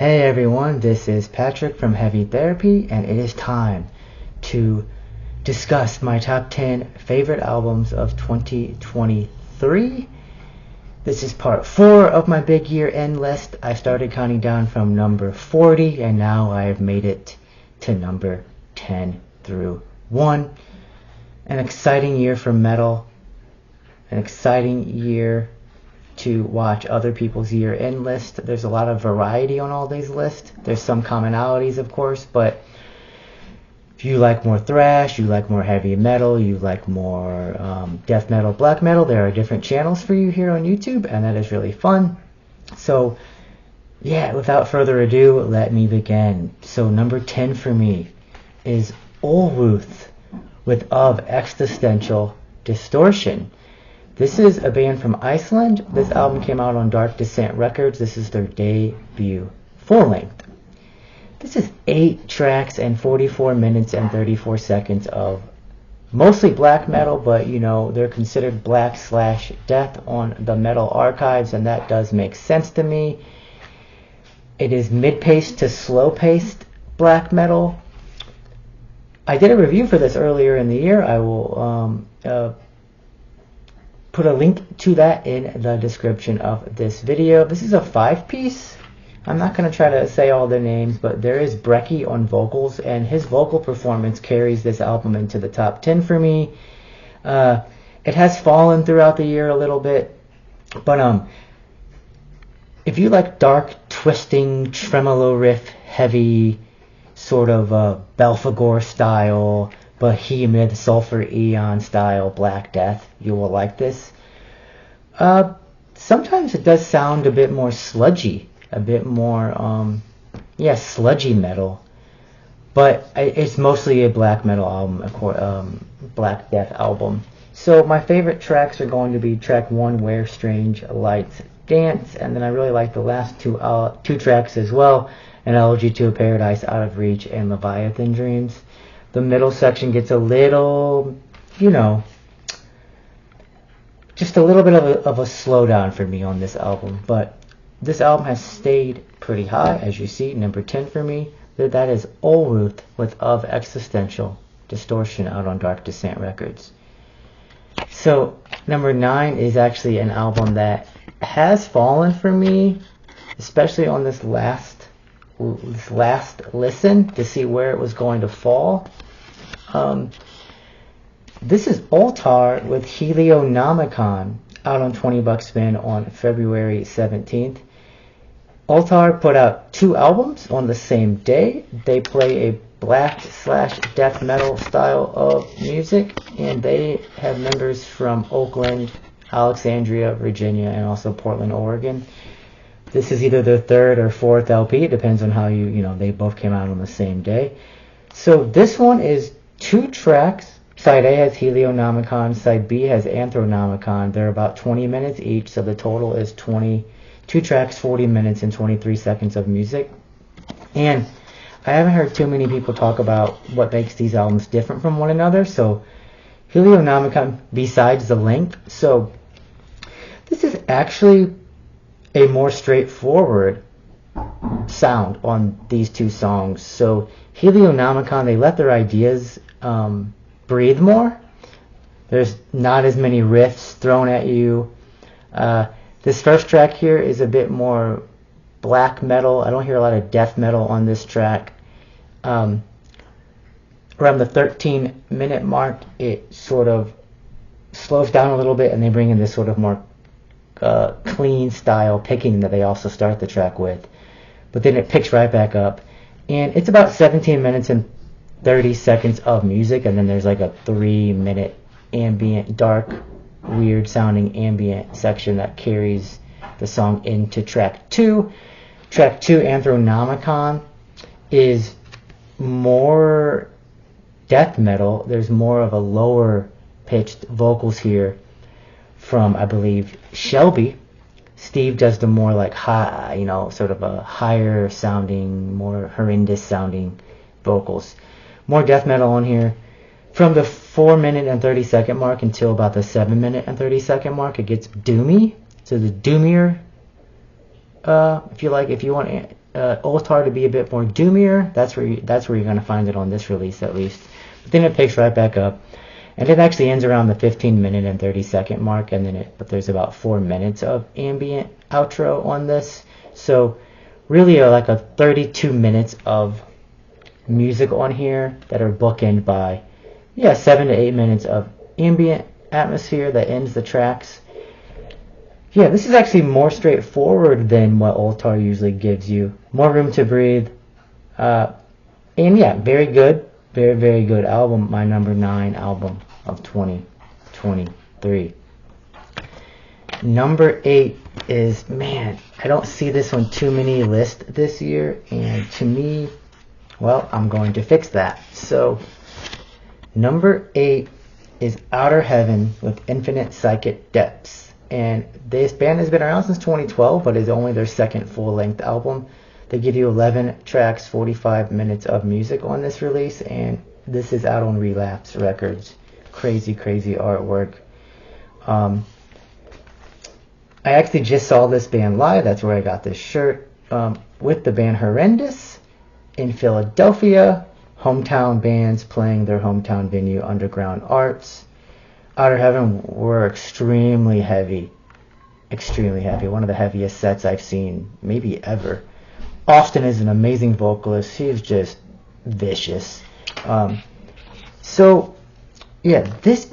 Hey everyone, this is Patrick from Heavy Therapy, and it is time to discuss my top 10 favorite albums of 2023. This is part 4 of my big year-end list. I started counting down from number 40, and now I have made it to number 10 through 1. An exciting year for metal, an exciting year to watch other people's year-end list. There's a lot of variety on all these lists. There's some commonalities, of course, but if you like more thrash, you like more heavy metal, you like more death metal, black metal, there are different channels for you here on YouTube, and that is really fun. So yeah, without further ado, let me begin. So number 10 for me is Olruth with Of Existential Distortion. This is a band from Iceland. This album came out on Dark Descent Records. This is their debut full-length. This is 8 tracks and 44 minutes and 34 seconds of mostly black metal, but you know, they're considered black/death on the Metal Archives, and that does make sense to me. It is mid-paced to slow-paced black metal. I did a review for this earlier in the year. I will put a link to that in the description of this video. This is a 5-piece. I'm not going to try to say all the names, but there is Brecky on vocals, and his vocal performance carries this album into the top 10 for me. It has fallen throughout the year a little bit, but if you like dark, twisting, tremolo riff, heavy, sort of Belphegor style, Behemoth, Sulfur Aeon style Black Death, you will like this. Sometimes it does sound a bit more sludgy, a bit more, sludgy metal, but it's mostly a black metal album, Black Death album. So my favorite tracks are going to be track 1, Where Strange Lights Dance, and then I really like the last two tracks as well, An Elegy to a Paradise Out of Reach and Leviathan Dreams. The middle section gets a little, just a little bit of a slowdown for me on this album. But this album has stayed pretty high, as you see, number 10 for me. That is Olruth with Of Existential Distortion out on Dark Descent Records. So number 9 is actually an album that has fallen for me, especially on this last listen to see where it was going to fall. This is Altar with Helionomicon out on 20 Buck Spin on February 17th. Altar put out 2 albums on the same day. They play a black/death metal style of music, and they have members from Oakland, Alexandria, Virginia, and also Portland, Oregon. This is either their 3rd or 4th LP. It depends on how they both came out on the same day. So this one is 2 tracks. Side A has Helionomicon. Side B has Anthronomicon. They're about 20 minutes each, so the total is 22 tracks, 40 minutes, and 23 seconds of music. And I haven't heard too many people talk about what makes these albums different from one another. So Helionomicon, besides the length, so this is actually a more straightforward sound on these 2 songs. So Helionomicon, they let their ideas breathe more. There's not as many riffs thrown at you. This first track here is a bit more black metal. I don't hear a lot of death metal on this track. Around the 13-minute mark, it sort of slows down a little bit, and they bring in this sort of more clean style picking that they also start the track with, but then it picks right back up, and it's about 17 minutes and 30 seconds of music, and then there's like a 3-minute ambient, dark, weird sounding ambient section that carries the song into track 2. Track 2, Anthronomicon, is more death metal. There's more of a lower pitched vocals here from, I believe, Shelby. Steve does the more like high, sort of a higher sounding, more horrendous sounding vocals. More death metal on here. From the 4-minute and 30-second mark until about the 7-minute and 30-second mark, it gets doomy. So the doomier, if you want Altar to be a bit more doomier. That's where you're going to find it on this release at least. But then it picks right back up, and it actually ends around the 15-minute and 30-second mark, and then but there's about 4 minutes of ambient outro on this. So really like a 32 minutes of music on here that are bookended by 7 to 8 minutes of ambient atmosphere that ends the tracks. Yeah, this is actually more straightforward than what Altar usually gives you. More room to breathe. And yeah, very good. Very, very good album. My number 9 album of 2023. Number 8 is, man, I don't see this on too many lists this year. And to me, well, I'm going to fix that. So, number 8 is Outer Heaven with Infinite Psychic Depths. And this band has been around since 2012, but is only their second full-length album. They give you 11 tracks, 45 minutes of music on this release, and this is out on Relapse Records. Crazy, crazy artwork. I actually just saw this band live. That's where I got this shirt, with the band Horrendous in Philadelphia. Hometown bands playing their hometown venue, Underground Arts. Outer Heaven were extremely heavy. Extremely heavy. One of the heaviest sets I've seen, maybe ever. Austin is an amazing vocalist. He's just vicious. So, yeah, this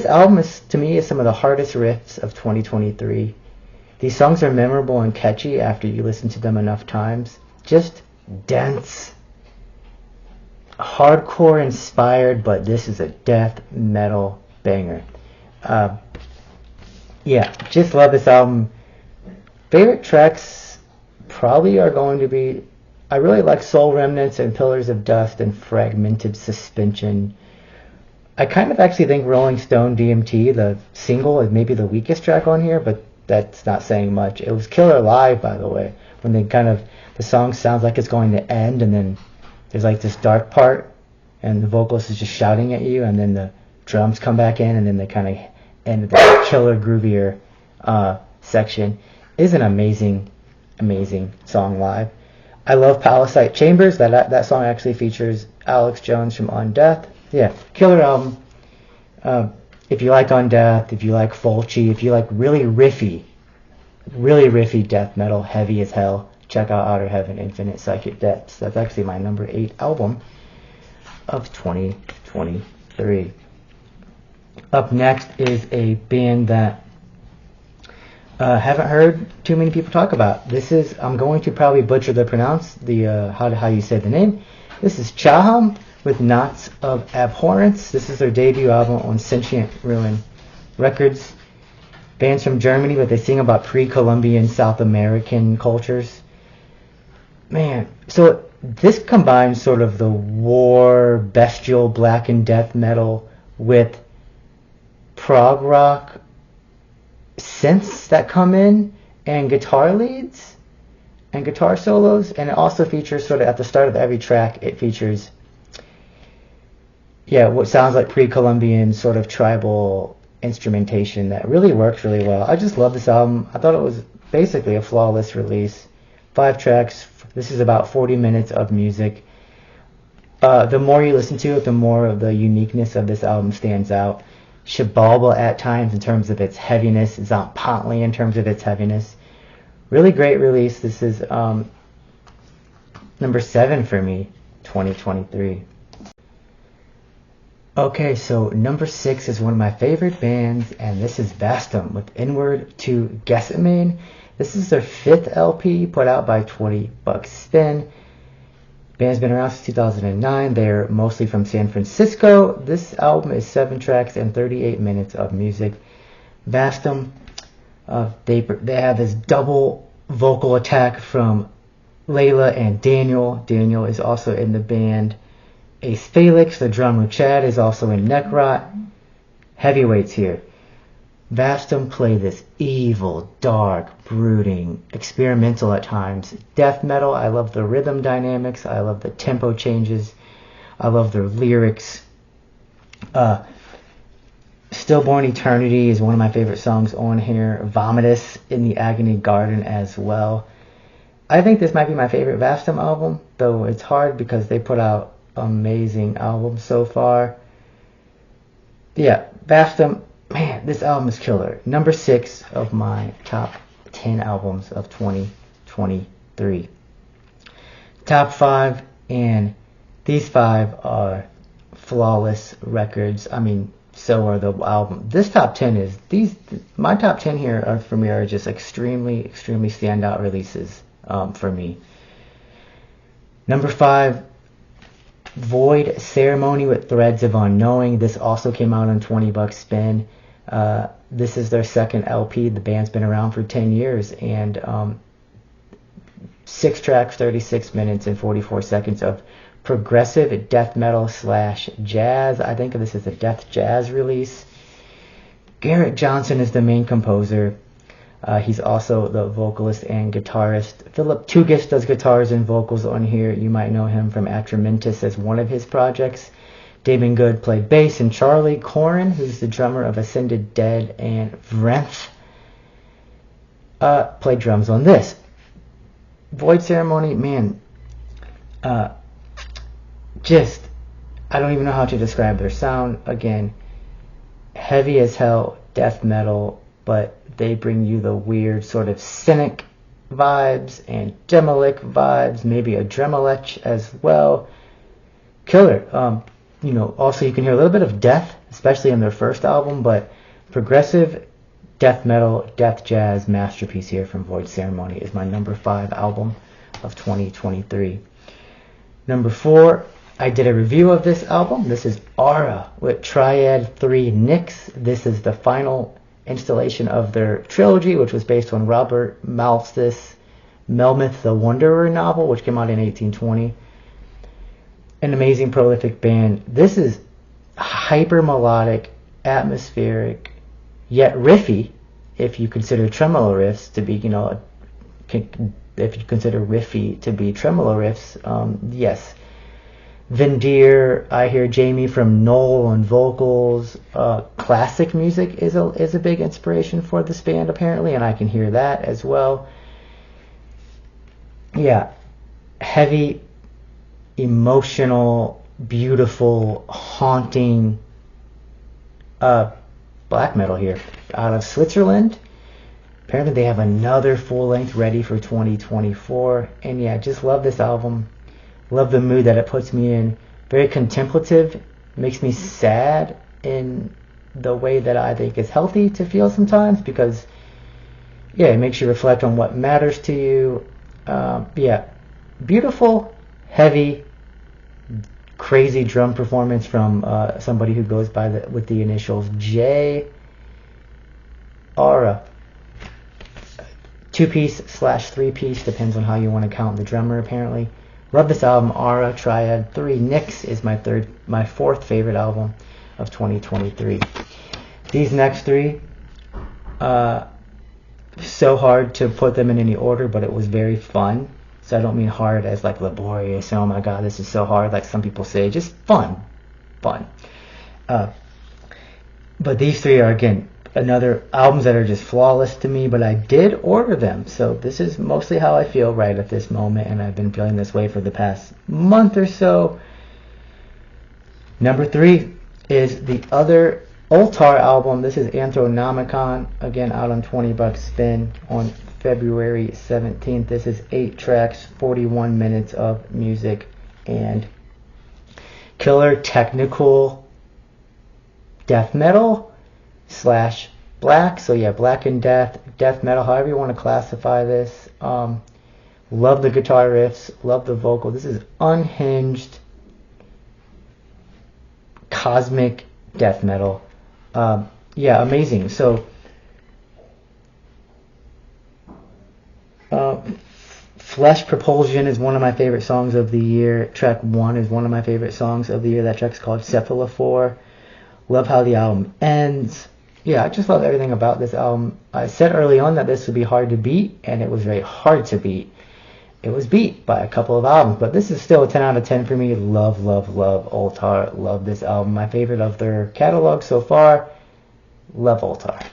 album is, to me, is some of the hardest riffs of 2023. These songs are memorable and catchy after you listen to them enough times. Just dense, hardcore inspired, but this is a death metal banger. Yeah, just love this album. Favorite tracks probably are going to be, I really like Soul Remnants and Pillars of Dust and Fragmented Suspension. I kind of actually think Rolling Stone DMT, the single, is maybe the weakest track on here, but that's not saying much. It was killer live, by the way, when the song sounds like it's going to end, and then there's like this dark part, and the vocalist is just shouting at you, and then the drums come back in, and then they kind of end with the killer groovier section. It is an amazing, amazing song live. I love Palisade Chambers. That song actually features Alex Jones from Undeath. Yeah, killer album. If you like Undeath, if you like Fulci, if you like really riffy death metal, heavy as hell, check out Outer Heaven, Infinite Psychic Depths. That's actually my number 8 album of 2023. Up next is a band that haven't heard too many people talk about. This is, I'm going to probably butcher how you say the name. This is Chaham with Knots of Abhorrence. This is their debut album on Sentient Ruin Records. Bands from Germany, but they sing about pre-Columbian South American cultures. Man, so this combines sort of the war, bestial, black and death metal with prog rock synths that come in, and guitar leads and guitar solos, and it also features sort of at the start of every track, it features what sounds like pre-Columbian sort of tribal instrumentation that really works really well. I just love this album. I thought it was basically a flawless release. 5 tracks. This is about 40 minutes of music. The more you listen to it, the more of the uniqueness of this album stands out. Shibalba at times in terms of its heaviness, Zompantly in terms of its heaviness. Really great release. This is number 7 for me, 2023. Okay, so number 6 is one of my favorite bands, and this is Vastum with Inward to Gethsemane. This is their 5th LP put out by 20 Bucks Spin. Band's been around since 2009. They're mostly from San Francisco. This album is 7 tracks and 38 minutes of music. Vastum, they have this double vocal attack from Layla and Daniel. Daniel is also in the band. Ace Felix, the drummer Chad, is also in Neckrot. Heavyweights here. Vastum play this evil, dark, brooding, experimental at times death metal. I love the rhythm dynamics. I love the tempo changes. I love their lyrics. Stillborn Eternity is one of my favorite songs on here. Vomitus in the Agony Garden as well. I think this might be my favorite Vastum album, though it's hard because they put out amazing albums so far. Yeah, Vastum, man, this album is killer. Number 6 of my top 10 albums of 2023. Top 5, and these 5 are flawless records. I mean, so are the album. This top 10 is, my top 10 here are, for me, are just extremely standout releases for me. Number 5, Void Ceremony with Threads of Unknowing. This also came out on 20 bucks spin. This is their second LP. The band's been around for 10 years, and 6 tracks, 36 minutes and 44 seconds of progressive death metal / jazz. I think of this as a death jazz release. Garrett Johnson is the main composer. He's also the vocalist and guitarist. Philip Tugis does guitars and vocals on here. You might know him from Atramintis as one of his projects. Damon Good played bass, and Charlie Corin, who's the drummer of Ascended Dead and Vrenth, played drums on this. Void Ceremony, man, just, I don't even know how to describe their sound. Again, heavy as hell, death metal, but they bring you the weird sort of cynic vibes and Demolic vibes, maybe a Dremolech as well. Killer. Also you can hear a little bit of death, especially in their first album, but progressive death metal, death jazz masterpiece here from Void Ceremony is my number 5 album of 2023. Number 4, I did a review of this album. This is Aara with Triade 3 Nix. This is the final installation of their trilogy, which was based on Robert Malthus' Melmoth the Wanderer novel, which came out in 1820. An amazing, prolific band. This is hyper melodic, atmospheric, yet riffy, if you consider tremolo riffs to be, if you consider riffy to be tremolo riffs, yes. Vendir, I hear Jamie from Knoll on vocals. Classic music is a big inspiration for this band apparently, and I can hear that as well. Yeah, heavy, emotional, beautiful, haunting black metal here out of Switzerland. Apparently they have another full length ready for 2024, and yeah, just love this album. Love the mood that it puts me in. Very contemplative. Makes me sad in the way that I think is healthy to feel sometimes, because yeah, it makes you reflect on what matters to you. Yeah, beautiful, heavy, crazy drum performance from somebody who goes by with the initials J. Aara. 2-piece / 3-piece, depends on how you want to count the drummer apparently. Love this album. Aara, Triad 3 Nix is my fourth favorite album of 2023. These next 3, so hard to put them in any order, but it was very fun. So I don't mean hard as like laborious, oh my god, this is so hard, like some people say. Just fun. But these 3 are, again, another albums that are just flawless to me, but I did order them. So this is mostly how I feel right at this moment, and I've been feeling this way for the past month or so. Number 3 is the other Ultar album. This is Anthronomicon, again out on 20 bucks spin on February 17th. This is 8 tracks, 41 minutes of music, and killer technical death metal / black. So yeah, black and death metal, however you want to classify this. Love the guitar riffs, love the vocal. This is unhinged cosmic death metal. Yeah, amazing. So Flesh Propulsion is one of my favorite songs of the year. Track 1 is one of my favorite songs of the year. That track's called Cephalophore. Love how the album ends. Yeah, I just love everything about this album. I said early on that this would be hard to beat, and it was very hard to beat. It was beat by a couple of albums, but this is still a 10 out of 10 for me. Love Ultar. Love this album. My favorite of their catalog so far. Love Ultar.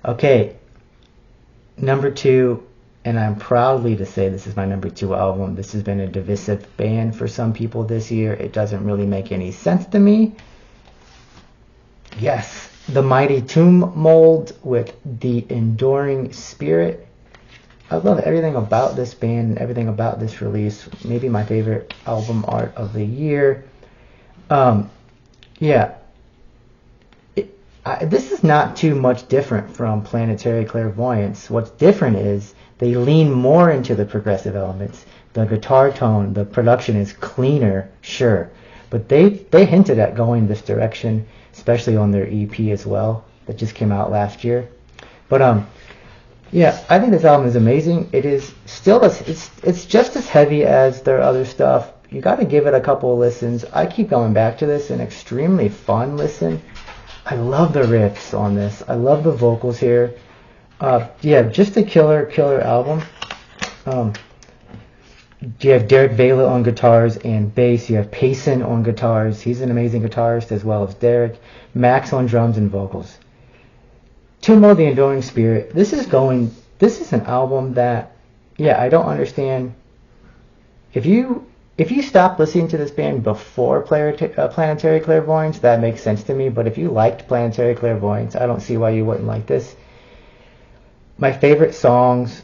Okay, number 2, and I'm proudly to say this is my number 2 album. This has been a divisive band for some people this year. It doesn't really make any sense to me. Yes, the Mighty Tomb Mold with The Enduring Spirit. I love everything about this band, everything about this release. Maybe my favorite album art of the year. Yeah. This is not too much different from Planetary Clairvoyance. What's different is they lean more into the progressive elements. The guitar tone, the production is cleaner, sure. But they hinted at going this direction, especially on their EP as well, that just came out last year. But yeah, I think this album is amazing. It is still it's just as heavy as their other stuff. You got to give it a couple of listens. I keep going back to this, an extremely fun listen. I love the riffs on this. I love the vocals here. Yeah, just a killer album. You have Derek Vela on guitars and bass. You have Payson on guitars. He's an amazing guitarist as well as Derek. Max on drums and vocals. Tomb Mold, The Enduring Spirit. This is an album that, yeah, I don't understand. If you stopped listening to this band before Planetary Clairvoyance, that makes sense to me. But if you liked Planetary Clairvoyance, I don't see why you wouldn't like this. My favorite songs,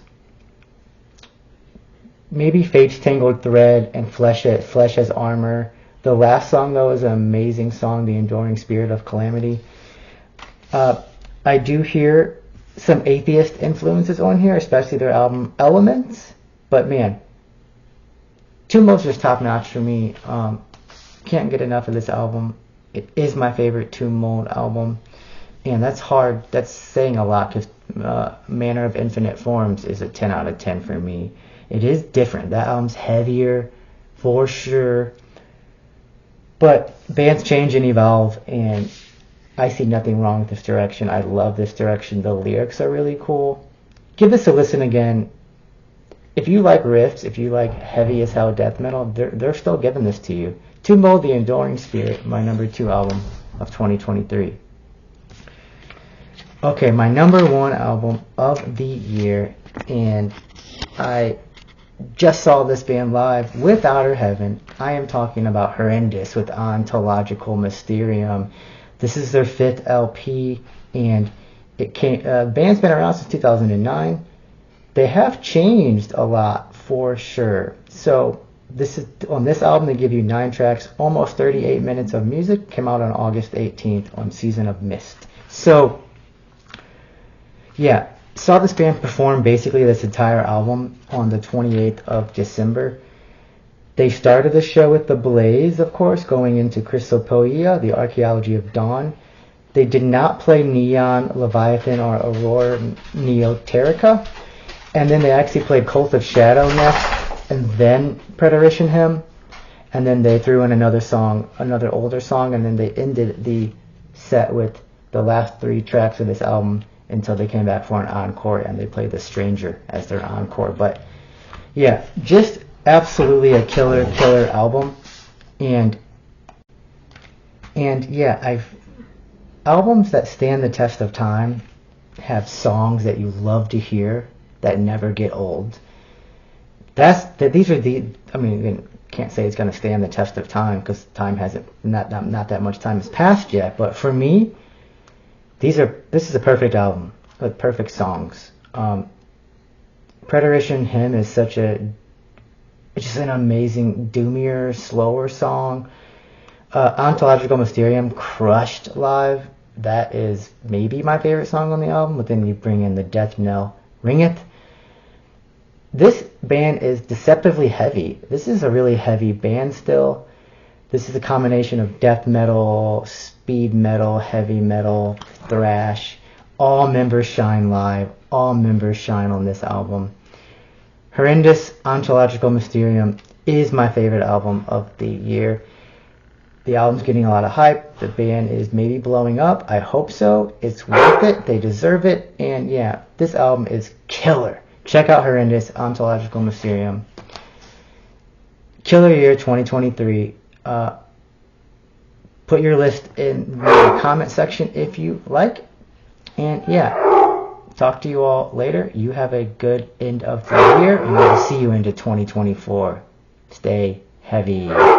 maybe Fate's Tangled Thread and Flesh as Armor. The last song, though, is an amazing song, The Enduring Spirit of Calamity. I do hear some atheist influences on here, especially their album Elements. But man, Tomb Mold's just top notch for me. Can't get enough of this album. It is my favorite Tomb Mold album. And that's hard. That's saying a lot because Manner of Infinite Forms is a 10 out of 10 for me. It is different. That album's heavier, for sure. But bands change and evolve, and I see nothing wrong with this direction. I love this direction. The lyrics are really cool. Give this a listen again. If you like riffs, if you like heavy as hell death metal, they're still giving this to you. Tomb Mold, The Enduring Spirit, my number 2 album of 2023. Okay, my number 1 album of the year, and I just saw this band live with Outer Heaven. I am talking about Horrendous with Ontological Mysterium. This is their 5th LP, and the band's been around since 2009. They have changed a lot for sure. So on this album they give you 9 tracks, almost 38 minutes of music. Came out on August 18th on Season of Mist. So yeah, saw this band perform basically this entire album on the 28th of December. They started the show with The Blaze, of course, going into Chrysopoeia, the Archaeology of Dawn. They did not play Neon, Leviathan, or Aurora Neoterica. And then they actually played Cult of Shadow next, and then Preterition Hymn. And then they threw in another song, another older song, and then they ended the set with the last 3 tracks of this album until they came back for an encore, and they played The Stranger as their encore. But yeah, just absolutely a killer album. And yeah, albums that stand the test of time have songs that you love to hear that never get old. These are the, I mean, you can't say it's going to stand the test of time because time hasn't, not that much time has passed yet. But for me, this is a perfect album with perfect songs. Preterition Hymn is it's just an amazing, doomier, slower song. Ontological Mysterium crushed live. That is maybe my favorite song on the album, but then you bring in the death knell, Ringeth. This band is deceptively heavy. This is a really heavy band still. This is a combination of death metal, speed metal, heavy metal, thrash. All members shine live. All members shine on this album. Horrendous, Ontological Mysterium is my favorite album of the year. The album's getting a lot of hype. The band is maybe blowing up. I hope so. It's worth it. They deserve it. And yeah, this album is killer. Check out Horrendous, Ontological Mysterium. Killer year 2023. Put your list in the comment section if you like. And yeah, talk to you all later. You have a good end of the year, and I will see you into 2024. Stay heavy.